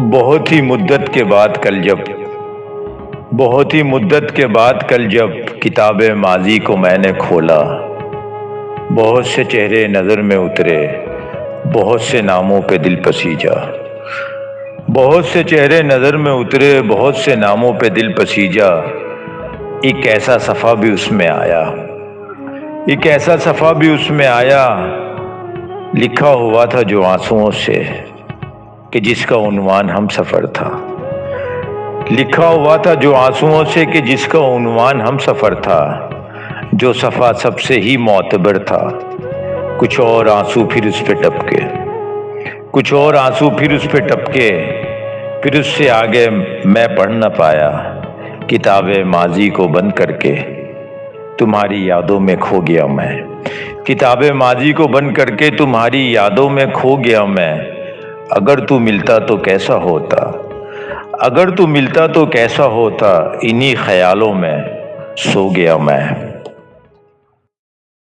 بہت ہی مدت کے بعد کل جب کتاب ماضی کو میں نے کھولا، بہت سے چہرے نظر میں اترے، بہت سے ناموں پہ دل پسیجا، بہت سے چہرے نظر میں اترے، بہت سے ناموں پہ دل پسیجا۔ ایک ایسا صفحہ بھی اس میں آیا، ایک ایسا صفحہ بھی اس میں آیا، لکھا ہوا تھا جو آنسوؤں سے کہ جس کا عنوان ہم سفر تھا، لکھا ہوا تھا جو آنسوؤں سے کہ جس کا عنوان ہم سفر تھا، جو صفحہ سب سے ہی معتبر تھا۔ کچھ اور آنسو پھر اس پہ ٹپکے، کچھ اور آنسو پھر اس پہ ٹپکے، پھر اس سے آگے میں پڑھ نہ پایا۔ کتاب ماضی کو بند کر کے تمہاری یادوں میں کھو گیا میں، کتاب ماضی کو بند کر کے تمہاری یادوں میں کھو گیا میں۔ اگر تو ملتا تو کیسا ہوتا، اگر تو ملتا تو کیسا ہوتا، انہی خیالوں میں سو گیا میں۔